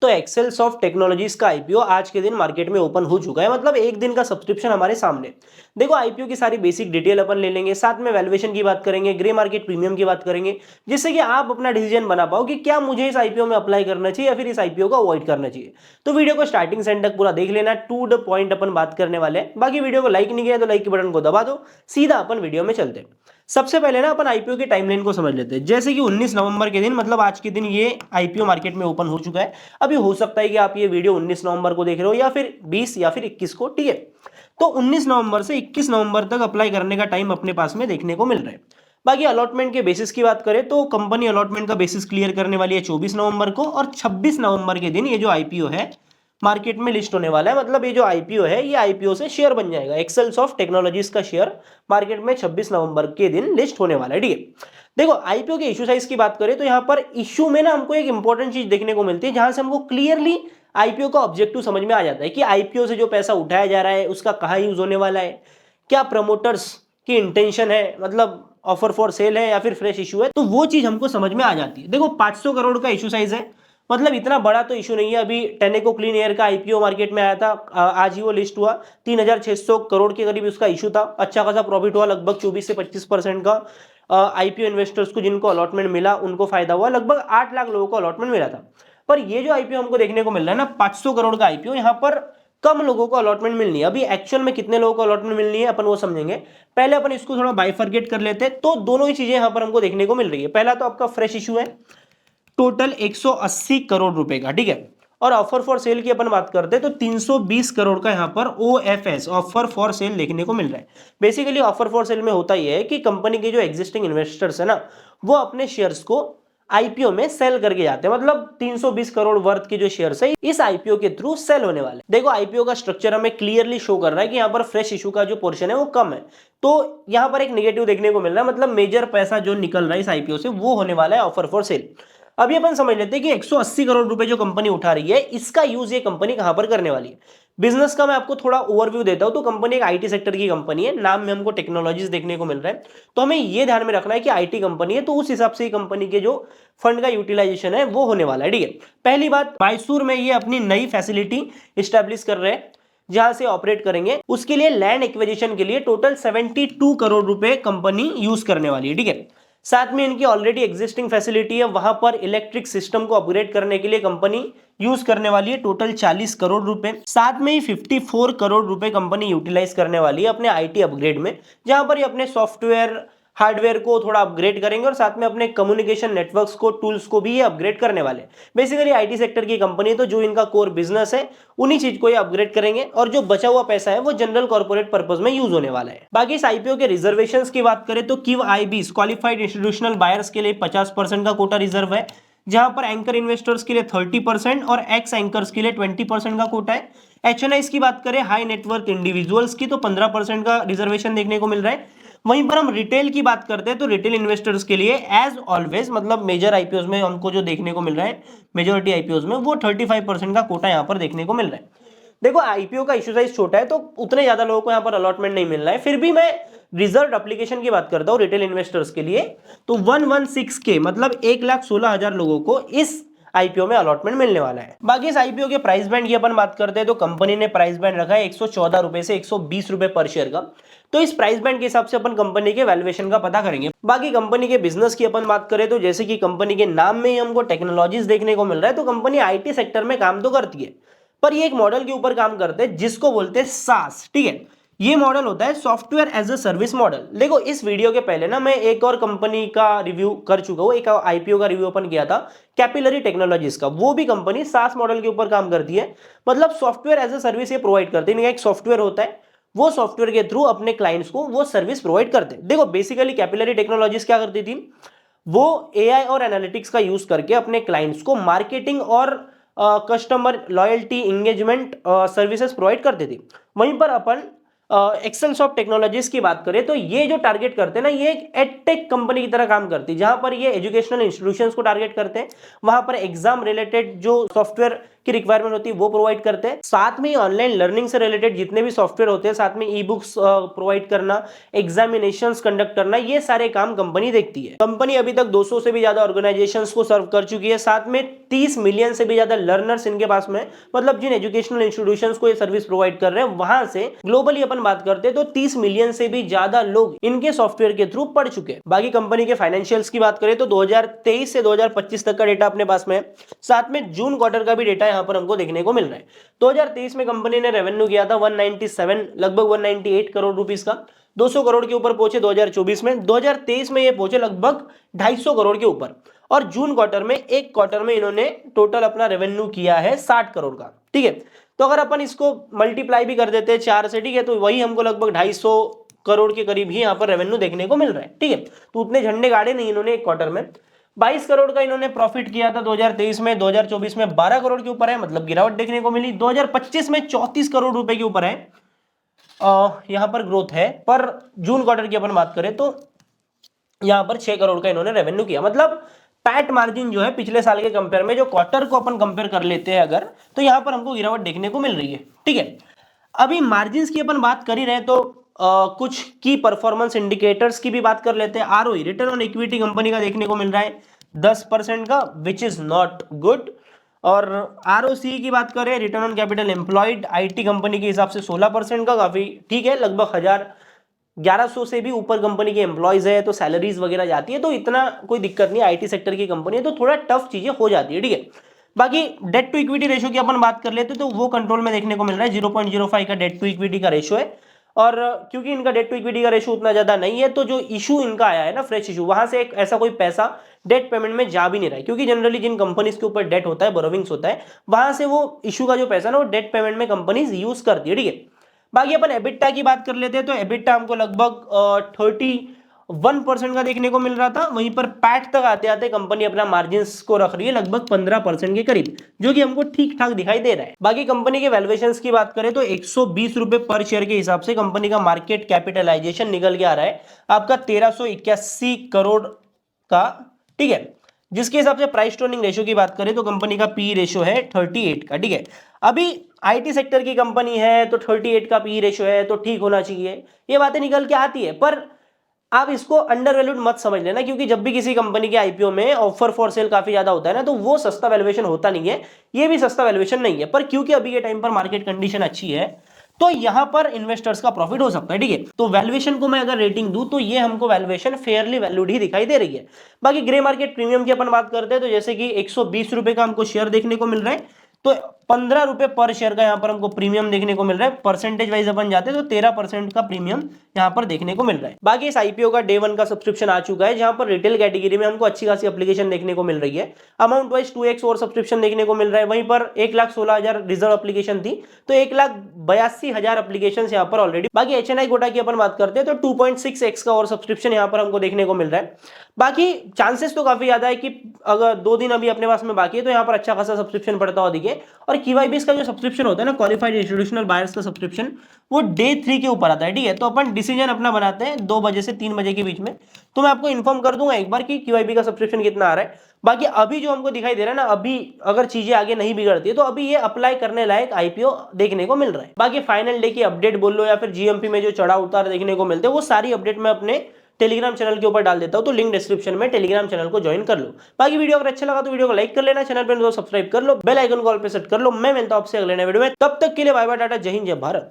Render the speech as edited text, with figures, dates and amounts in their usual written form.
तो Excel soft technologies का IPO आज के दिन मार्केट में ओपन हो चुका है, मतलब एक दिन का सब्सक्रिप्शन हमारे सामने। देखो आईपीओ की सारी बेसिक डिटेल अपन ले लेंगे, साथ में वैल्यूएशन की बात करेंगे, ग्रे मार्केट प्रीमियम की बात करेंगे, जिससे कि आप अपना डिसीजन बना पाओ कि क्या मुझे इस आईपीओ में अप्लाई करना चाहिए या फिर इस आईपीओ को अवॉइड करना चाहिए। तो वीडियो को स्टार्टिंग से एंड तक पूरा देख लेना, टू द पॉइंट अपन बात करने वाले हैं। बाकी वीडियो को लाइक नहीं किया तो लाइक के बटन को दबा दो, सीधा अपन वीडियो में चलते हैं। सबसे पहले ना अपन आईपीओ की टाइमलाइन को समझ लेते हैं। जैसे कि 19 नवंबर के दिन, मतलब आज के दिन ये आईपीओ मार्केट में ओपन हो चुका है। अभी हो सकता है कि आप ये वीडियो 19 नवंबर को देख रहे हो या फिर 20 या फिर 21 को, ठीक है। तो 19 नवंबर से 21 नवंबर तक अप्लाई करने का टाइम अपने पास में देखने को मिल रहा है। बाकी अलॉटमेंट के बेसिस की बात करें तो कंपनी अलॉटमेंट का बेसिस क्लियर करने वाली है 24 नवंबर को, और 26 नवंबर के दिन ये जो आईपीओ है मार्केट में लिस्ट होने वाला है। मतलब ये जो आईपीओ है ये आईपीओ से शेयर बन जाएगा। एक्सेल सॉफ्ट टेक्नोलॉजीज का शेयर मार्केट में 26 नवंबर के दिन लिस्ट होने वाला है, ठीक है। देखो आईपीओ के इशू साइज की बात करें तो यहाँ पर इशू में ना हमको एक इंपॉर्टेंट चीज देखने को मिलती है, जहां से हमको क्लियरली आईपीओ का ऑब्जेक्टिव समझ में आ जाता है कि आईपीओ से जो पैसा उठाया जा रहा है उसका कहाँ यूज होने वाला है, क्या प्रमोटर्स की इंटेंशन है, मतलब ऑफर फॉर सेल है या फिर फ्रेश इशू है। तो वो चीज हमको समझ में आ जाती है। देखो 500 करोड़ का इशू साइज है, मतलब इतना बड़ा तो इशू नहीं है। अभी टेनेको क्लीन एयर का आईपीओ मार्केट में आया था, आज ही वो लिस्ट हुआ। 3600 करोड़ के करीब उसका इशू था। अच्छा खासा प्रॉफिट हुआ, लगभग 24 से 25% का। आईपीओ इन्वेस्टर्स को जिनको अलॉटमेंट मिला उनको फायदा हुआ, लगभग 8 लाख लोगों को अलॉटमेंट मिला था। पर ये जो आईपीओ हमको देखने को मिल रहा है ना, 500 करोड़ का आईपीओ, यहाँ पर कम लोगों को अलॉटमेंट मिलनी है। अभी एक्चुअल में कितने लोगों को अलॉटमेंट मिलनी है अपन वो समझेंगे। पहले अपन इसको थोड़ा बाइफरकेट कर लेते हैं। तो दोनों ही चीजें यहां पर हमको देखने को मिल रही है। पहला तो आपका फ्रेश इशू है, टोटल 180 करोड़ रुपए का, ठीक है। और ऑफर फॉर सेल की अपन बात करते हैं तो 320 करोड़ का यहां पर ओएफएस, ऑफर फॉर सेल, देखने को मिल रहा है। बेसिकली ऑफर फॉर सेल में होता यह है कि कंपनी के जो एग्जिस्टिंग इन्वेस्टर्स है ना, वो अपने शेयर्स को आईपीओ में सेल करके जाते हैं। मतलब 320 करोड़ वर्थ के जो शेयर्स है इस आईपीओ के थ्रू सेल होने वाले। देखो आईपीओ का स्ट्रक्चर हमें क्लियरली शो कर रहा है कि यहाँ पर फ्रेश इशू का जो पोर्शन है वो कम है। तो यहाँ पर एक नेगेटिव देखने को मिल रहा है, मतलब मेजर पैसा जो निकल रहा है इस आईपीओ से वो होने वाला है ऑफर फॉर सेल। अभी अपन समझ लेते हैं कि 180 करोड़ रुपए जो कंपनी उठा रही है इसका यूज ये कंपनी कहां पर करने वाली है। बिजनेस का मैं आपको थोड़ा ओवरव्यू देता हूं। तो कंपनी एक आईटी सेक्टर की कंपनी है, नाम में हमको टेक्नोलॉजीज देखने को मिल रहा है। तो हमें ये ध्यान में रखना है कि आईटी कंपनी है, तो उस हिसाब से कंपनी के जो फंड का यूटिलाइजेशन है वो होने वाला है, ठीक है। पहली बात, मैसूर में ये अपनी नई फैसिलिटी स्टैब्लिश कर रहे हैं जहां से ऑपरेट करेंगे। उसके लिए लैंड एक्विजिशन के लिए टोटल 72 करोड़ रुपए कंपनी यूज करने वाली है, ठीक है। साथ में इनकी ऑलरेडी एग्जिस्टिंग फैसिलिटी है, वहां पर इलेक्ट्रिक सिस्टम को अपग्रेड करने के लिए कंपनी यूज करने वाली है टोटल 40 करोड़ रुपए। साथ में ही 54 करोड़ रुपए कंपनी यूटिलाइज करने वाली है अपने आईटी अपग्रेड में, जहां पर ये अपने सॉफ्टवेयर हार्डवेयर को थोड़ा अपग्रेड करेंगे और साथ में अपने कम्युनिकेशन नेटवर्क्स को, टूल्स को भी ये अपग्रेड करने वाले। बेसिकली आईटी सेक्टर की कंपनी, तो जो इनका कोर बिजनेस है उन्हीं चीज को ये अपग्रेड करेंगे, और जो बचा हुआ पैसा है वो जनरल कॉर्पोरेट पर्पस में यूज होने वाला है। बाकी इस आईपीओ के रिजर्वेशंस की बात करें तो क्यू आईबीज, क्वालिफाइड इंस्टीट्यूशनल बायर्स के लिए 50% का कोटा रिजर्व है, जहां पर एंकर इन्वेस्टर्स के लिए 30% और एक्स एंकर्स के लिए 20% का कोटा है। एचएनआईज की बात करें, हाई नेटवर्थ इंडिविजुअल्स की, तो 15% का रिजर्वेशन देखने को मिल रहा है। वहीं पर हम रिटेल की बात करते हैं तो रिटेल इन्वेस्टर्स के लिए एज ऑलवेज, मतलब मेजर आईपीओज में हमको जो देखने को मिल रहा है, मेजोरिटी आईपीओज में, वो 35% का कोटा यहाँ पर देखने को मिल रहा है। देखो आईपीओ का इशू साइज छोटा है तो उतने ज्यादा लोगों को यहाँ पर अलॉटमेंट नहीं मिल रहा है। फिर भी मैं रिजर्व एप्लीकेशन की बात करता हूँ रिटेल इन्वेस्टर्स के लिए, तो 116 के, मतलब 1,16,000 लोगों को इस आईपीओ में अलॉटमेंट मिलने वाला है। बाकी इस आईपीओ के प्राइस बैंड की अपन बात करते हैं तो कंपनी ने प्राइस बैंड रखा है 114 रुपए से 120 रुपए पर शेयर का। तो इस प्राइस बैंड के हिसाब से अपन कंपनी के वैल्यूएशन का पता करेंगे। बाकी कंपनी के बिजनेस की अपन बात करें तो जैसे कि कंपनी के नाम में ही हमको टेक्नोलॉजीज देखने को मिल रहा है, तो कंपनी आईटी सेक्टर में काम तो करती है, पर ये एक मॉडल के ऊपर काम करते हैं जिसको बोलते हैं सास, ठीक है। ये मॉडल होता है software as a service model. देखो इस वीडियो के पहले ना मैं एक और कंपनी का रिव्यू कर चुका हूं, एक आईपीओ का रिव्यू अपन किया था कैपिलरी टेक्नोलॉजीज का। वो भी कंपनी सास मॉडल के ऊपर काम करती है, मतलब सॉफ्टवेयर एज अ सर्विस ये प्रोवाइड करती है। इनका एक सॉफ्टवेयर होता है, वो सॉफ्टवेयर के थ्रू अपने क्लाइंट्स को वो सर्विस प्रोवाइड करते हैं। देखो बेसिकली कैपिलरी टेक्नोलॉजीज क्या करती थी, वो एआई और एनालिटिक्स का यूज करके अपने क्लाइंट्स को मार्केटिंग और customer loyalty, engagement services provide करते थे। वहीं पर अपन एक्सेल सॉफ्ट टेक्नोलॉजीज की बात करें तो ये जो टारगेट करते हैं ना, ये एक एडटेक कंपनी की तरह काम करती है, जहां पर ये एजुकेशनल इंस्टीट्यूशंस को टारगेट करते हैं, वहां पर एग्जाम रिलेटेड जो सॉफ्टवेयर की रिक्वायरमेंट होती है वो प्रोवाइड करते हैं, साथ में ऑनलाइन लर्निंग से रिलेटेड जितने भी सॉफ्टवेयर होते हैं, साथ में ई बुक्स प्रोवाइड करना, एग्जामिनेशंस कंडक्ट करना, ये सारे काम कंपनी देखती है। कंपनी अभी तक 200 से भी ज्यादा ऑर्गेनाइजेशंस को सर्व कर चुकी है, साथ में 30 मिलियन से भी ज्यादा लर्नर्स इनके पास में, मतलब जिन एजुकेशनल इंस्टीट्यूशंस को ये सर्विस प्रोवाइड कर रहे हैं वहां से ग्लोबली अपन बात करते हैं तो 30 मिलियन से भी ज्यादा लोग इनके सॉफ्टवेयर के थ्रू पढ़ चुके हैं। बाकी कंपनी के फाइनेंशियल्स की बात करें तो 2023 से 2025 तक का डेटा अपने पास में है, साथ में जून क्वार्टर का भी डेटा यहां पर हमको देखने को मिल रहा है। 2023 में कंपनी ने रेवेन्यू किया था 197 लगभग 198 करोड़ रुपीस का, 200 करोड़ के ऊपर पहुंचे 2024 में, 2023 में ये पहुंचे लगभग 250 करोड़ के ऊपर, और जून क्वार्टर में एक क्वार्टर में इन्होंने टोटल अपना रेवेन्यू किया है 60 करोड़ का। ठीक है, तो अगर अपन इसको मल्टीप्लाई भी कर देते हैं 4 से, ठीक है, तो वही हमको लगभग 250 करोड़ के करीब ही यहाँ पर रेवेन्यू देखने को मिल रहा है। ठीक है, तो उतने झंडे गाड़े नहीं इन्होंने एक क्वार्टर में। 22 करोड़ का इन्होंने प्रॉफिट किया था 2023 में, 2024 में 12 करोड़ के ऊपर है, मतलब गिरावट देखने को मिली। 2025 में 34 करोड़ रुपए के ऊपर है, यहां पर ग्रोथ है, पर जून क्वार्टर की अपन बात करें तो यहां पर 6 करोड़ का इन्होंने रेवेन्यू किया। मतलब पैट मार्जिन जो है पिछले साल के कंपेयर में, जो क्वार्टर को अपन कंपेयर कर लेते हैं अगर, तो यहां पर हमको गिरावट देखने को मिल रही है। ठीक है, अभी मार्जिन की अपन बात कर ही रहे तो कुछ की परफॉर्मेंस इंडिकेटर्स की भी बात कर लेते हैं। ROE, return on equity company का देखने को मिल रहा है 10% का, विच इज नॉट गुड। और आरओसी की बात करें, return on capital employed, IT company के हिसाब से 16% का, काफी ठीक है, लगभग 1100 से भी ऊपर कंपनी के एम्प्लॉयज है, तो सैलरीज वगैरह जाती है, तो इतना कोई दिक्कत नहीं, आईटी सेक्टर की कंपनी है तो थोड़ा टफ चीजें हो जाती है। ठीक है, बाकी डेट टू इक्विटी रेशियो की अपन बात कर लेते तो वो कंट्रोल में देखने को मिल रहा है, 0.05 का डेट टू इक्विटी का रेशियो है। और क्योंकि इनका डेट टू इक्विटी का रेशियो उतना ज्यादा नहीं है, तो जो इशू इनका आया है ना, फ्रेश इशू, वहां से एक ऐसा कोई पैसा डेट पेमेंट में जा भी नहीं रहा है, क्योंकि जनरली जिन कंपनीज के ऊपर डेट होता है, बोरोविंग्स होता है, वहां से वो इशू का जो पैसा ना वो डेट पेमेंट में कंपनीज यूज करती है। ठीक है, बाकी अपन एबिटा की बात कर लेते हैं तो एबिटा हमको लगभग 31% का देखने को मिल रहा था, वहीं पर पैट तक आते आते कंपनी अपना मार्जिन को रख रही है लगभग 15% के करीब, जो कि हमको ठीक ठाक दिखाई दे रहा है। बाकी कंपनी के वैल्यूएशंस की बात करें तो 120 रुपए पर शेयर के हिसाब से कंपनी का मार्केट कैपिटलाइजेशन निकल के आ रहा है आपका 1381 करोड़ का। ठीक है, जिसके हिसाब से प्राइस टू अर्निंग रेशियो की बात करें तो कंपनी का पी रेशियो है 38 का। ठीक है, अभी आईटी सेक्टर की कंपनी है तो 38 का पी रेशियो है तो ठीक होना चाहिए, ये बातें निकल के आती है, पर आप इसको अंडर वैल्यूड मत समझ लेना, क्योंकि जब भी किसी कंपनी के आईपीओ में ऑफर फॉर सेल काफी ज्यादा होता है ना, तो वो सस्ता वैल्यूएशन होता नहीं है, ये भी सस्ता वैल्यूएशन नहीं है, पर क्योंकि अभी के टाइम पर मार्केट कंडीशन अच्छी है तो यहां पर इन्वेस्टर्स का प्रॉफिट हो सकता है। ठीक है, तो वैल्यूएशन को मैं अगर रेटिंग दूं तो ये हमको वैल्यूएशन फेयरली वैल्यूड ही दिखाई दे रही है। बाकी ग्रे मार्केट प्रीमियम की अपन बात करते हैं तो जैसे कि 120 रुपए का हमको शेयर देखने को मिल रहा है, तो 15 रुपए पर शेयर का यहां पर हमको प्रीमियम देखने को मिल रहा है। परसेंटेज वाइज अपन जाते हैं तो 13% का प्रीमियम यहां पर देखने को मिल रहा है। बाकी इस आईपीओ का डे 1 का सब्सक्रिप्शन आ चुका है, जहां पर रिटेल कैटेगरी में हमको अच्छी खासी एप्लीकेशन देखने को मिल रही है, अमाउंट वाइज 2x और सब्सक्रिप्शन देखने को मिल रहा है। वहीं पर 1,16,000 रिजर्व एप्लीकेशन थी, तो 1,82,000 एप्लीकेशन यहां पर ऑलरेडी। बाकी एचएनआई कोटा की अपन बात करते हैं तो 2.6x का और सब्सक्रिप्शन यहां पर हमको देखने को मिल रहा है। बाकी चांसेस तो काफी ज्यादा है कि अगर 2 दिन अभी अपने पास में बाकी है तो यहाँ पर अच्छा खासा सब्सक्रिप्शन पड़ता हुआ दिखे। और QIBs का जो सब्सक्रिप्शन होता है ना, क्वालिफाइड इंस्टीट्यूशनल बायर्स का सब्सक्रिप्शन, वो डे 3 के ऊपर आता है। ठीक है, तो अपन डिसीजन अपना बनाते हैं 2 बजे से 3 बजे के बीच में, तो मैं आपको इन्फॉर्म कर दूंगा एक बार कि QIB का सब्सक्रिप्शन कितना आ रहा है। बाकी अभी जो हमको दिखाई दे रहा है ना, अभी अगर चीजें आगे नहीं बिगड़ती है तो अभी ये अप्लाई करने लायक आईपीओ देखने को मिल रहा है। बाकी फाइनल डे की अपडेट बोल लो या फिर जीएमपी में जो चढ़ाव उतार देखने को मिलते हैं, वो सारी अपडेट मैं अपने टेलीग्राम चैनल के ऊपर डाल देता हूं, तो लिंक डिस्क्रिप्शन में टेलीग्राम चैनल को ज्वाइन कर लो। बाकी वीडियो अगर अच्छा लगा तो वीडियो को लाइक कर लेना, चैनल पर सब्सक्राइब कर लो, बेल आइकन कॉल पे सेट कर लो। मैं मिलता हूं आपसे अगले नए वीडियो में, तब तक के लिए बाय बाय, टाटा, जय हिंद, जय भारत।